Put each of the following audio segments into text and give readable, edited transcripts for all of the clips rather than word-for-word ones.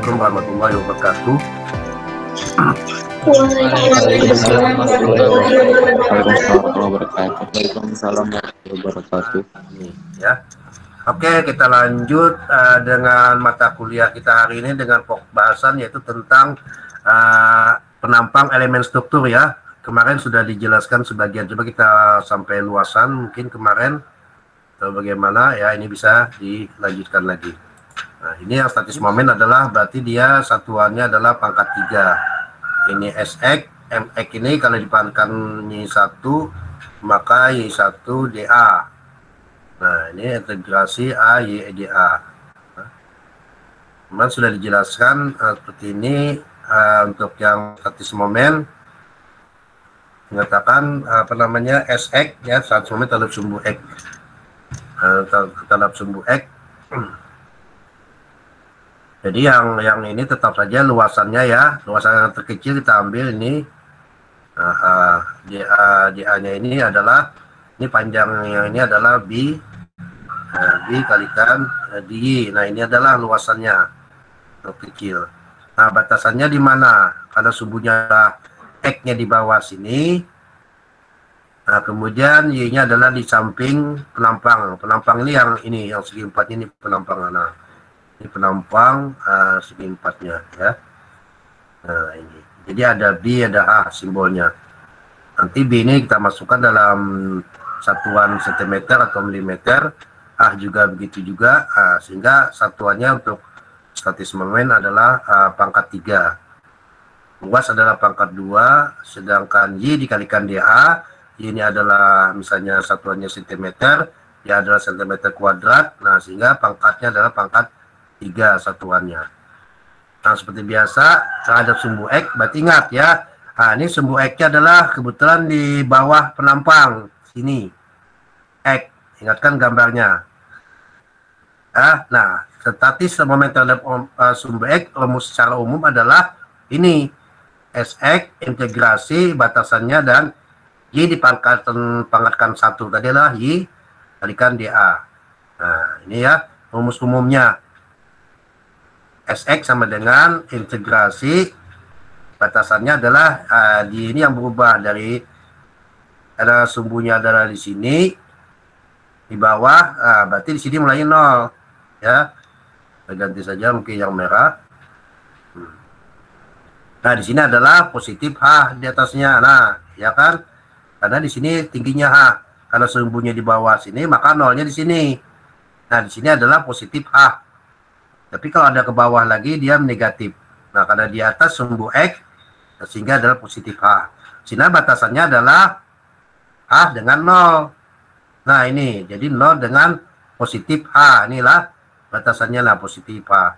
Assalamualaikum warahmatullahi wabarakatuh. Waalaikumsalam warahmatullahi wabarakatuh. Waalaikumsalam warahmatullahi wabarakatuh. Ya. Oke, kita lanjut dengan mata kuliah kita hari ini dengan bahasan yaitu tentang penampang elemen struktur ya. Kemarin sudah dijelaskan sebagian, coba kita sampai luasan mungkin kemarin atau bagaimana ya, ini bisa dilanjutkan lagi. Nah, ini yang statis momen adalah berarti dia satuannya adalah pangkat 3. Ini SX, MX ini kalau dipangkat Y1 maka Y1 DA. Nah, ini integrasi A Y DA. Nah, sudah dijelaskan seperti ini untuk yang statis momen mengatakan SX ya, statis momen terhadap sumbu X. Terhadap sumbu X. Jadi yang ini tetap saja luasannya ya, luasan yang terkecil kita ambil ini. DA-nya ini adalah, ini panjangnya ini adalah B kalikan di. Nah, ini adalah luasannya terkecil. Nah, batasannya di mana? Karena sumbunya X-nya di bawah sini. Nah, kemudian Y-nya adalah di samping penampang. Penampang ini yang segi empatnya ini penampang. Nah, ini penampang segi empatnya ya. Nah, ini. Jadi ada B, ada A simbolnya. Nanti B ini kita masukkan dalam satuan cm atau milimeter. A juga begitu juga. Sehingga satuannya untuk statis momen adalah pangkat 3. Luas adalah pangkat 2. Sedangkan Y dikalikan DA. Y ini adalah misalnya satuannya cm. Y adalah cm kuadrat. Nah, sehingga pangkatnya adalah pangkat 3 satuannya. Nah, seperti biasa terhadap sumbu X, berarti ingat ya. Nah, ini sumbu X-nya adalah kebetulan di bawah penampang sini. X, ingatkan gambarnya. Nah, statis momen terhadap sumbu X rumus secara umum adalah ini SX integrasi batasannya dan Y dipangkatkan 1 tadi adalah Y kalikan DA. Nah, ini ya rumus umumnya. SX sama dengan integrasi batasannya adalah di ini yang berubah dari ada sumbunya adalah di sini di bawah, berarti di sini mulai 0 ya. Kita ganti saja mungkin yang merah. Nah, di sini adalah positif H di atasnya. Nah, ya kan? Karena di sini tingginya H. Karena sumbunya di bawah sini maka nolnya di sini. Nah, di sini adalah positif H. Tapi kalau ada ke bawah lagi dia negatif. Nah, karena di atas sumbu X sehingga adalah positif H. Sehingga batasannya adalah H dengan 0. Nah, ini jadi 0 dengan positif H. Inilah batasannya lah positif H.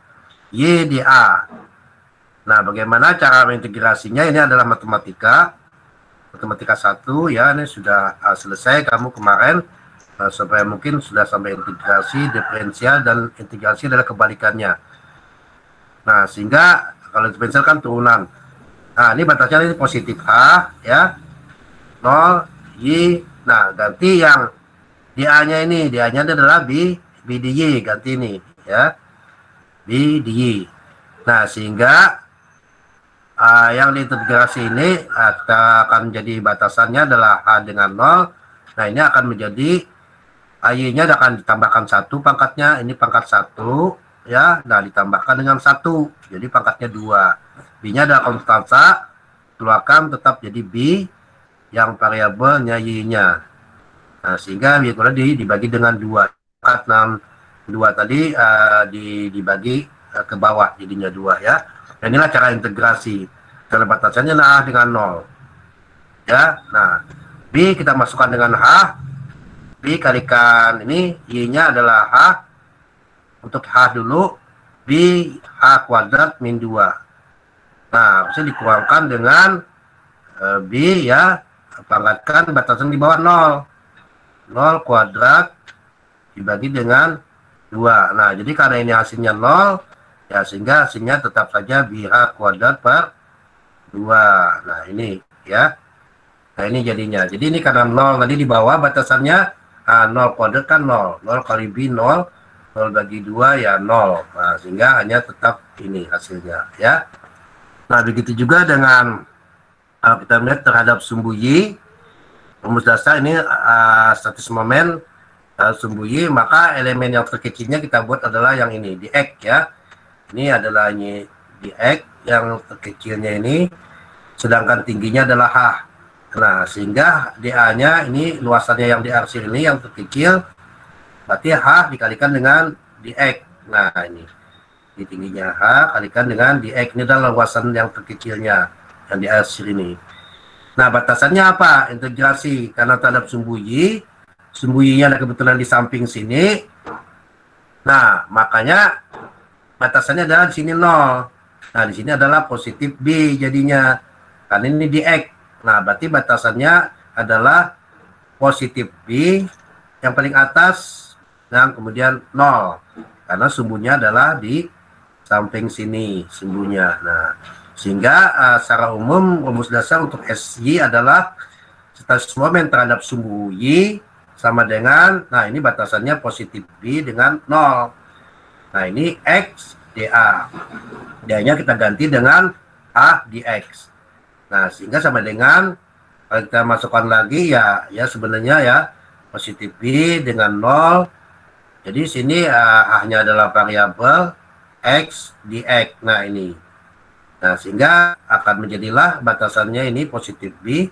Y di A. Nah, bagaimana cara mengintegrasinya? Ini adalah matematika 1 ya. Ini sudah selesai kamu kemarin. Supaya mungkin sudah sampai integrasi, diferensial, dan integrasi adalah kebalikannya. Nah, sehingga kalau diferensial kan turunan. Nah, ini batasnya ini positif H ya, 0 Y. Nah, ganti yang DA-nya ini, DA-nya adalah B di Y, ganti ini ya, B di Y. Nah, sehingga yang diintegrasi ini akan jadi batasannya adalah H dengan 0. Nah, ini akan menjadi Y-nya akan ditambahkan 1 pangkatnya, ini pangkat 1 ya. Nah, ditambahkan dengan 1 jadi pangkatnya 2. B-nya adalah konstanta, keluarkan tetap jadi B yang variabelnya Y-nya. Nah, sehingga Y dibagi dengan 2. Pangkat 2 tadi dibagi ke bawah jadinya 2 ya. Dan inilah cara integrasi. Cara batasannya adalah dengan 0 ya. Nah, B kita masukkan dengan H. B kalikan ini Y-nya adalah H. Untuk H dulu B H kuadrat min 2. Nah, bisa dikurangkan dengan B ya, pangkatkan batasan di bawah 0. 0 kuadrat dibagi dengan 2. Nah, jadi karena ini hasilnya 0 ya, sehingga hasilnya tetap saja BH kuadrat per 2. Nah, ini ya. Nah, ini jadinya. Jadi ini karena 0 tadi di bawah batasannya 0 kuadrat kan 0. 0 kali B 0. 0 0 bagi 2 ya 0. Nah, sehingga hanya tetap ini hasilnya ya. Nah, begitu juga dengan kita melihat terhadap sumbu Y, rumus dasar ini status momen sumbu Y, maka elemen yang terkecilnya kita buat adalah yang ini, di X ya. Ini adalah ini di X, yang terkecilnya ini, sedangkan tingginya adalah H. Nah, sehingga DA-nya ini luasannya yang di arsir ini yang terkecil, berarti H dikalikan dengan dx. Nah, ini di tingginya H kalikan dengan dx. Ini adalah luasan yang terkecilnya yang di arsir ini. Nah, batasannya apa? Integrasi. Karena terhadap sumbu Y-nya ada kebetulan di samping sini. Nah, makanya batasannya adalah di sini 0. Nah, di sini adalah positif B jadinya. Karena ini dx. Nah, berarti batasannya adalah positif B yang paling atas dan kemudian 0, karena sumbunya adalah di samping sini sumbunya. Nah, sehingga secara umum rumus dasar untuk SY adalah status momen terhadap sumbu Y sama dengan, nah ini batasannya positif B dengan 0. Nah, ini X dA. DA-nya kita ganti dengan A dx. Nah, sehingga sama dengan kalau kita masukkan lagi ya sebenarnya ya positif B dengan 0. Jadi sini hanya adalah variabel X dx. Nah, ini. Nah, sehingga akan menjadilah batasannya ini positif B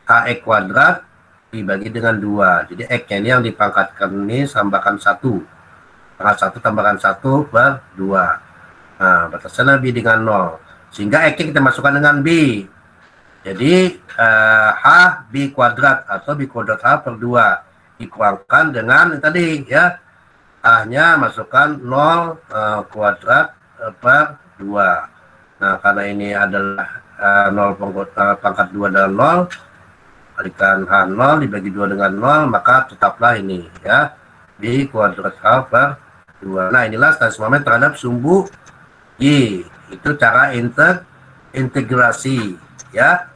AX kuadrat dibagi dengan 2. Jadi X-nya ini yang dipangkatkan ini tambahkan 1. Pangkat 1 tambahkan 1 per 2. Nah, batasannya B dengan 0. Sehingga X-nya kita masukkan dengan B. Jadi H B kuadrat atau B kuadrat H per 2 dikurangkan dengan tadi ya, A-nya masukkan 0 kuadrat per 2. Nah, karena ini adalah 0 pangkat 2 adalah 0, kalikan H 0 dibagi 2 dengan 0, maka tetaplah ini ya, B kuadrat H per 2. Nah, inilah status momen terhadap sumbu Y. Itu cara integrasi ya.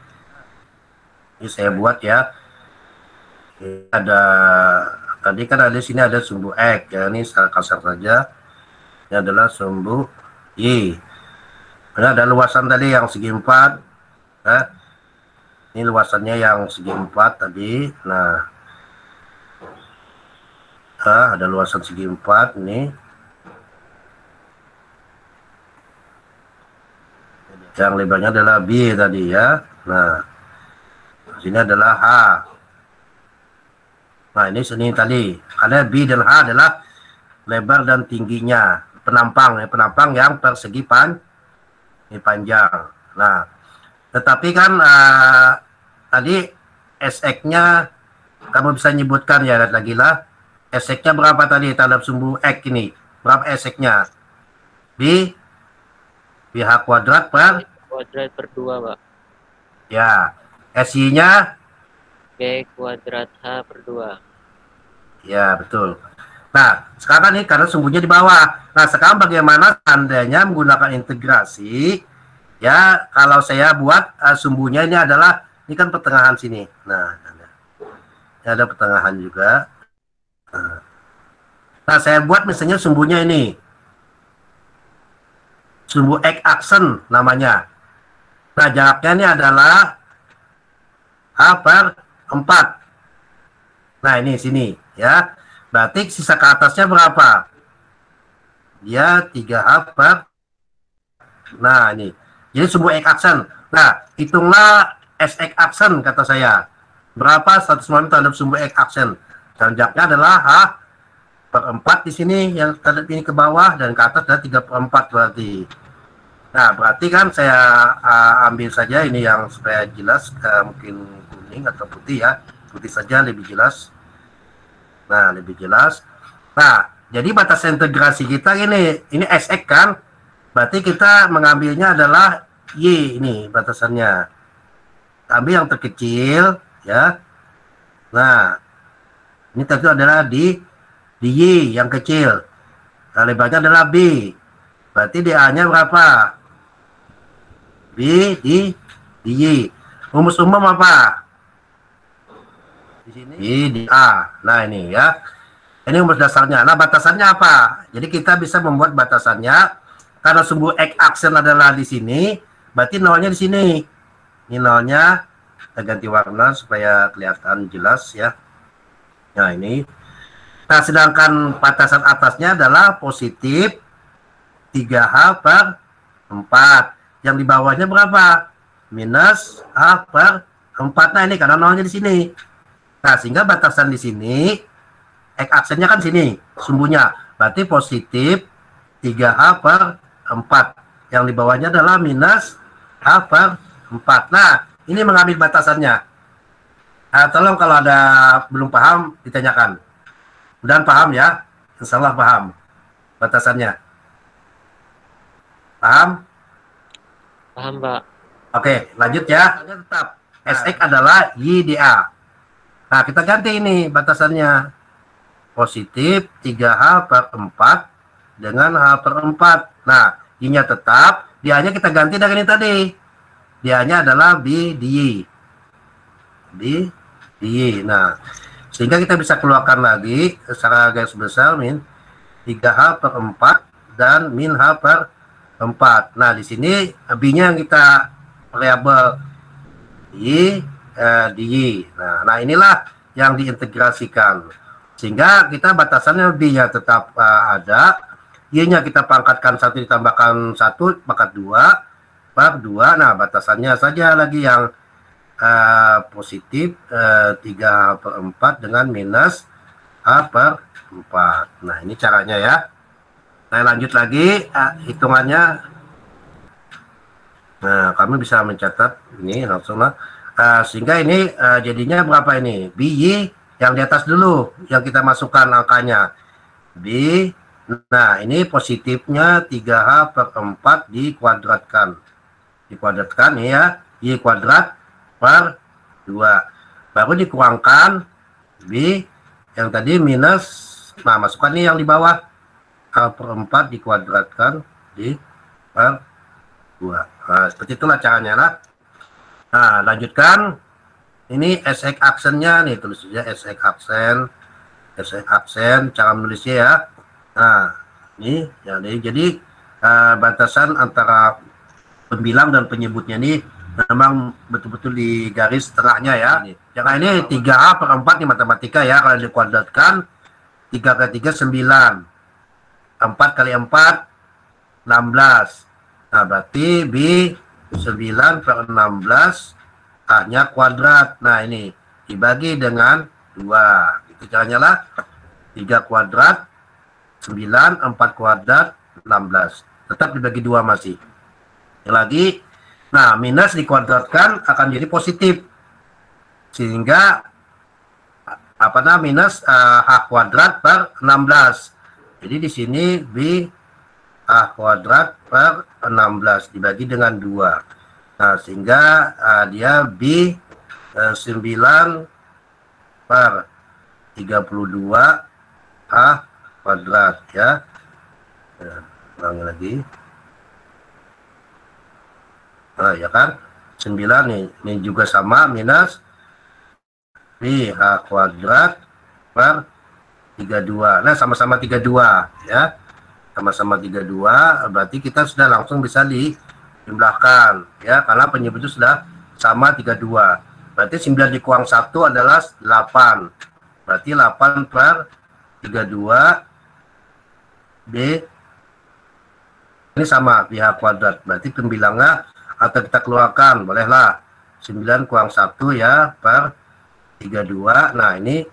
Ini saya buat ya. Ini ada tadi kan ada sini ada sumbu X ya, ini secara kasar saja. Ini adalah sumbu Y. Ini ada luasan tadi yang segi 4 ya. Ini luasannya yang segi 4 tadi. Nah, ada luasan segi 4 ini. Yang lebarnya adalah B tadi ya. Nah, sini adalah H. Nah, ini sini tadi ada B dan H adalah lebar dan tingginya penampang ya, penampang yang persegi panjang. Nah, tetapi kan tadi SX-nya kamu bisa nyebutkan ya, lihat lagi lah. SX-nya berapa tadi terhadap sumbu X ini? Berapa SX-nya? BH kuadrat per 2, Pak. Ya. SY-nya B kuadrat H per 2. Ya, betul. Nah, sekarang nih karena sumbunya di bawah. Nah, sekarang bagaimana seandainya menggunakan integrasi? Ya, kalau saya buat sumbunya ini adalah, ini kan pertengahan sini. Nah, ini ada pertengahan juga. Nah, saya buat misalnya sumbunya ini. Sumbu X aksen namanya. Nah, jaraknya ini adalah H per 4. Nah, ini sini ya. Berarti sisa ke atasnya berapa? Dia 3H per. Nah, ini. Jadi sumbu X aksen. Nah, hitunglah SX aksen kata saya. Berapa status momen terhadap sumbu X aksen? Dan jaraknya adalah H per 4 di sini, yang terhadap ini ke bawah, dan ke atas adalah 3/4 berarti. Nah, berarti kan saya ambil saja ini yang supaya jelas, mungkin kuning atau putih ya. Putih saja lebih jelas. Nah, lebih jelas. Nah, jadi batas integrasi kita ini SX kan. Berarti kita mengambilnya adalah Y ini batasannya. Ambil yang terkecil ya. Nah, ini tentu adalah di Y yang kecil. Nah, lebarnya adalah B. Berarti DA-nya berapa? B di Y. Rumus umum apa? Di sini B di A. Nah, ini ya. Ini rumus dasarnya. Nah, batasannya apa? Jadi kita bisa membuat batasannya karena sumbu X aksen adalah di sini, berarti nolnya di sini. Ini nolnya kita ganti warna supaya kelihatan jelas ya. Nah, ini. Nah, sedangkan batasan atasnya adalah positif 3H per 4. Yang di bawahnya berapa? Minus H per 4. Nah, ini karena nolnya di sini. Nah, sehingga batasan di sini X aksennya kan sini, sumbunya. Berarti positif 3H per 4. Yang di bawahnya adalah minus H per 4. Nah, ini mengambil batasannya. Tolong kalau ada belum paham, ditanyakan. Mudah-mudahan paham ya. Insya Allah paham batasannya. Paham? Paham, Pak. Oke, lanjut ya. Tetap SX adalah YDA. Nah, kita ganti ini batasannya. Positif 3H per 4 dengan H per 4. Nah, Y-nya tetap, dia-nya kita ganti dengan ini tadi. Dia-nya adalah B di Y. B di Y. Nah, sehingga kita bisa keluarkan lagi secara garis besar min 3H per 4 dan min H per 4. Nah, di sini B-nya yang kita variabel Y di Y. Nah, inilah yang diintegrasikan. Sehingga kita batasannya B-nya tetap ada, Y-nya kita pangkatkan 1 ditambahkan 1, maka 2 per 2. Nah, batasannya saja lagi yang positif 3H per 4 dengan minus H per 4. Nah, ini caranya ya. Nah, lanjut lagi hitungannya. Nah, kami bisa mencatat ini langsung lah. Sehingga ini jadinya berapa ini? BY yang di atas dulu, yang kita masukkan angkanya. B, nah ini positifnya 3H per 4 dikuadratkan. Dikuadratkan ya, Y kuadrat per 2. Baru dikurangkan B, yang tadi minus, nah masukkan nih yang di bawah. H per 4 dikuadratkan di per 2. Nah, seperti itulah caranya lah. Nah, lanjutkan. Ini SX aksennya nih, tulis saja SX aksen, cara menulisnya ya. Nah, ini jadi batasan antara pembilang dan penyebutnya ini memang betul-betul di garis tengahnya ya. Yang ini 3H per 4 di matematika ya, kalau dikuadratkan 3 kali 3 9, 4 kali 4 16. Nah, berarti B 9 per 16 hanya kuadrat. Nah, ini dibagi dengan 2. Itu caranya lah. 3 kuadrat 9, 4 kuadrat 16. Tetap dibagi 2 masih. Lagi. Nah, minus dikuadratkan akan jadi positif. Sehingga apa namanya minus H kuadrat per 16. Jadi di sini B H kuadrat per 16 dibagi dengan 2. Nah, sehingga dia B 9 per 32 H kuadrat ya. Ulangi lagi. Nah, ya kan? 9 nih, ini juga sama minus B H kuadrat per 32. Nah, sama-sama 32 ya. Sama-sama 32, berarti kita sudah langsung bisa dijumlahkan ya, karena penyebut itu sudah sama 32. Berarti 9 dikurang 1 adalah 8. Berarti 8 per 32 B ini sama BH kuadrat. Berarti pembilangnya atau kita keluarkan bolehlah 9 kurang 1 ya per 32. Nah, ini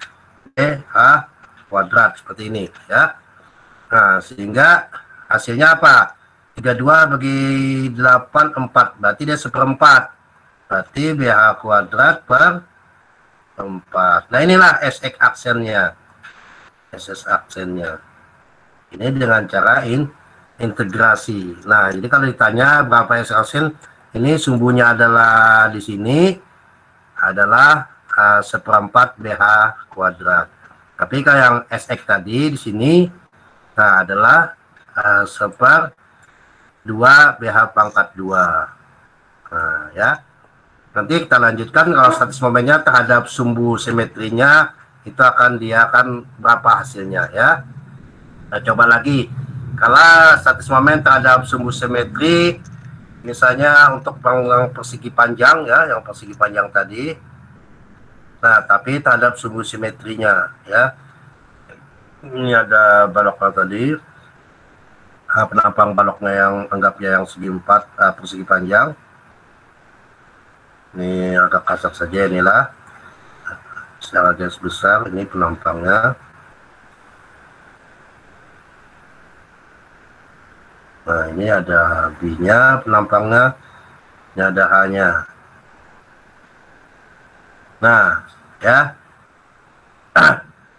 BH kuadrat seperti ini ya. Nah, sehingga hasilnya apa? 32 bagi 8 4. Berarti dia seperempat. Berarti BH kuadrat per 4. Nah, inilah SX aksennya. SS aksennya. Ini dengan cara integrasi. Nah, jadi kalau ditanya berapa SX aksen, ini sumbunya adalah di sini adalah seperempat BH kuadrat. Tapi kalau yang SX tadi di sini adalah seper 2 BH pangkat 2. Nah, ya. Nanti kita lanjutkan kalau status momennya terhadap sumbu simetrinya itu dia akan berapa hasilnya ya. Nah, coba lagi. Kalau statis momen terhadap sumbu simetri, misalnya untuk yang persegi panjang ya, yang persegi panjang tadi. Nah, tapi terhadap sumbu simetrinya ya. Ini ada baloknya tadi. Penampang baloknya yang anggapnya yang segi 4 persegi panjang. Ini agak kasar saja inilah. Secara garis besar ini penampangnya. Nah, ini ada B-nya penampangnya, ini ada H-nya. Nah, ya.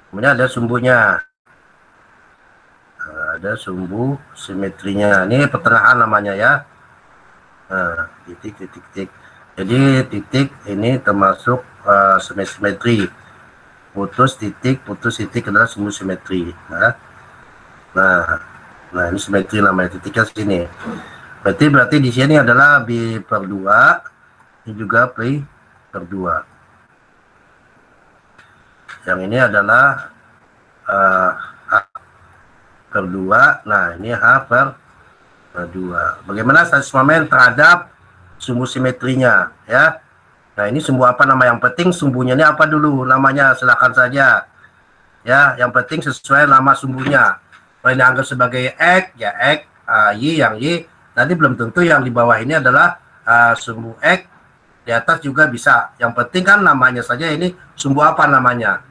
Kemudian ada sumbunya. Nah, ada sumbu simetrinya. Ini pertengahan namanya ya. Nah, titik. Jadi titik ini termasuk simetri. Putus titik adalah sumbu simetri. Nah, ini simetri namanya, titiknya sini. Berarti di sini adalah B per 2, ini juga P per 2. Yang ini adalah H per 2. Nah, ini H per 2. Bagaimana statis momen terhadap sumbu simetrinya ya? Nah, ini sumbu apa nama yang penting sumbunya ini apa dulu namanya, silakan saja ya, yang penting sesuai nama sumbunya. Kalau ini anggap sebagai X ya X, Y yang Y, nanti belum tentu yang di bawah ini adalah sumbu X, di atas juga bisa, yang penting kan namanya saja ini sumbu apa namanya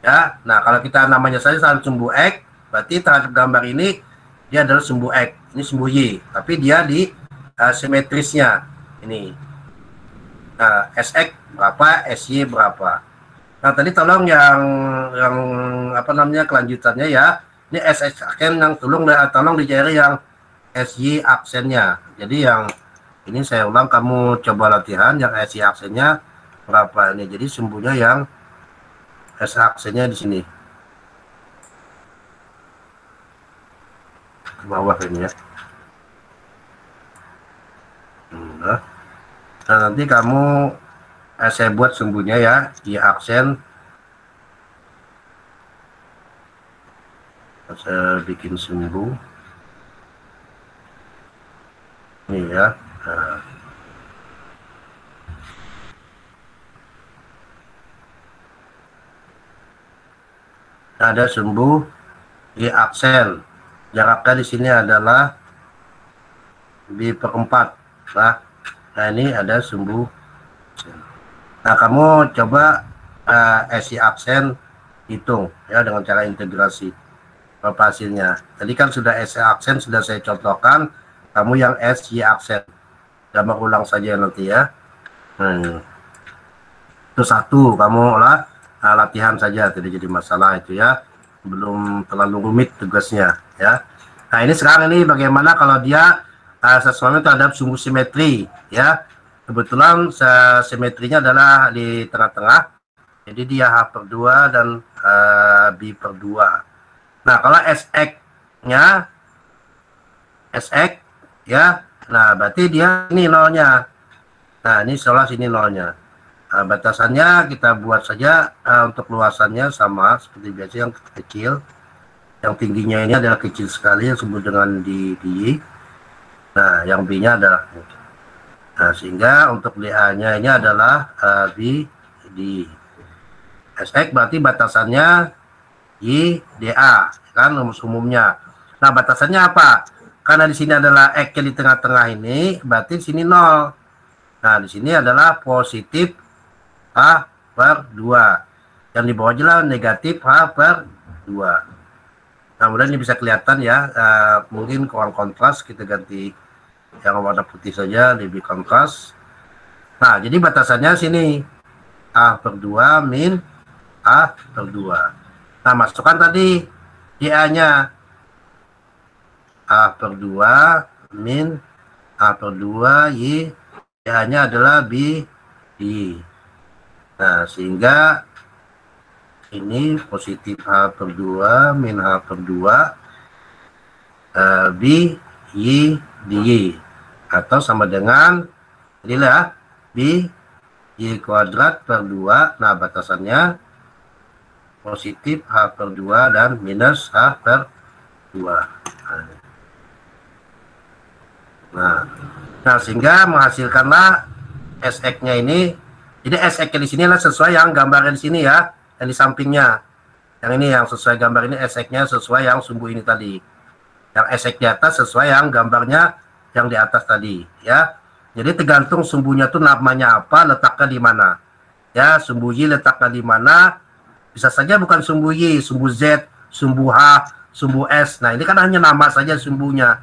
ya. Nah, kalau kita namanya saja sumbu X, berarti terhadap gambar ini dia adalah sumbu X, ini sumbu Y, tapi dia di simetrisnya ini. Nah, SX berapa, SY berapa. Nah, tadi tolong yang apa namanya kelanjutannya ya. Ini SX aksen yang tolong dicari yang SY aksennya. Jadi yang ini saya ulang, kamu coba latihan yang SY aksennya berapa ini. Jadi sumbunya yang S aksennya di sini. Ke bawah ini ya. Nah, nanti kamu saya buat sumbunya ya di aksen. Saya bikin sumbu ini ya. Nah. Ada sumbu di aksen, jaraknya di sini adalah B per 4. Nah, ini ada sumbu. Nah, kamu coba SY aksen hitung ya dengan cara integrasi berapa hasilnya. Tadi kan sudah SY aksen sudah saya contohkan, kamu yang SY aksen gambar ulang saja nanti ya. Itu satu, kamu lah latihan saja, tidak jadi masalah itu ya, belum terlalu rumit tugasnya ya. Nah, ini sekarang ini bagaimana kalau dia sesuatu terhadap sumbu simetri ya. Kebetulan simetrinya adalah di tengah-tengah, jadi dia H per 2 dan B per 2. Nah, kalau SX-nya SX ya, nah berarti dia ini nolnya. Nah, ini seolah sini nolnya. Nah, batasannya kita buat saja untuk luasannya sama seperti biasa, yang kecil, yang tingginya ini adalah kecil sekali yang disebut dengan di. Nah, yang B-nya adalah nah, sehingga untuk DA-nya ini adalah B di SX, berarti batasannya I DA kan rumus umumnya. Nah, batasannya apa? Karena di sini adalah X di tengah-tengah ini, berarti di sini 0. Nah, di sini adalah positif H per 2. Yang di bawah jelas negatif H per 2. Nah, kemudian ini bisa kelihatan ya, mungkin kurang kontras, kita ganti yang warna putih saja, lebih kontras. Nah, jadi batasannya sini A per 2 min A per 2. Nah, masukkan tadi DA-nya A per 2 min A per 2 Y, DA-nya adalah B I. Nah, sehingga ini positif H per 2 min H per 2 B Y di Y, atau sama dengan inilah B Y kuadrat per 2. Nah, batasannya positif H per 2 dan minus H per 2. Nah, sehingga menghasilkanlah SX-nya ini. Jadi SX-nya di sini adalah sesuai yang gambarnya di sini ya, yang di sampingnya. Yang ini yang sesuai gambar ini SX-nya sesuai yang sumbu ini tadi. Yang SX di atas sesuai yang gambarnya yang di atas tadi ya. Jadi tergantung sumbunya tuh namanya apa, letaknya di mana. Ya, sumbu Y letaknya di mana. Bisa saja bukan sumbu Y, sumbu Z, sumbu H, sumbu S. Nah, ini kan hanya nama saja sumbunya.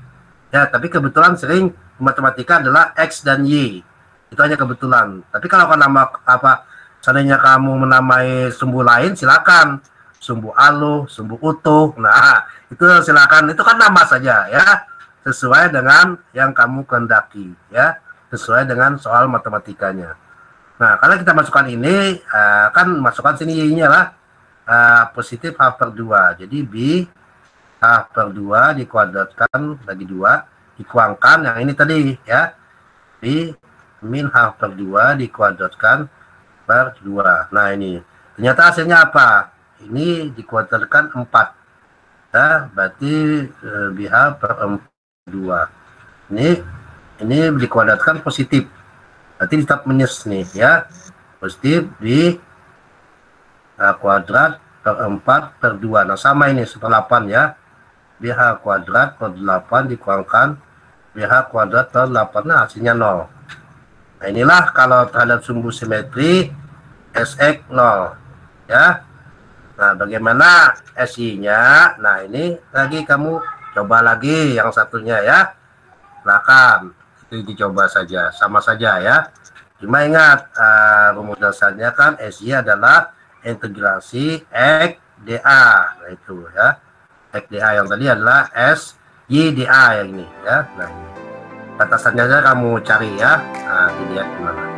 Ya, tapi kebetulan sering matematika adalah X dan Y. Itu hanya kebetulan. Tapi kalau nama apa, seandainya kamu menamai sumbu lain, silakan. Sumbu aluh, sumbu utuh. Nah, itu silakan. Itu kan nama saja ya. Sesuai dengan yang kamu kehendaki ya. Sesuai dengan soal matematikanya. Nah, kalau kita masukkan ini, kan masukkan sini Y-nya lah. Positif H per 2. Jadi B H per 2 dikuadratkan lagi 2. Dikuangkan yang ini tadi ya. B min H per 2 dikuadratkan per 2. Nah, ini. Ternyata hasilnya apa? Ini dikuadratkan 4. Ya, berarti BH per 2. Ini dikuadratkan positif. Berarti tetap minus nih ya. Positif di kuadrat per 4 per 2. Nah, sama ini setelah 8 ya. BH kuadrat per 8 dikuangkan BH kuadrat per 8. Nah, hasilnya 0. Nah, inilah kalau terhadap sumbu simetri SX 0 ya. Nah, bagaimana SI-nya? Nah, ini lagi kamu coba lagi yang satunya ya. Silakan, itu dicoba saja, sama saja ya. Cuma ingat, rumus dasarnya kan SI adalah integrasi X dA. Nah, itu ya. X dA yang tadi adalah S Y dA yang ini ya. Nah, batasannya saja kamu cari ya. Nah, dilihat gimana.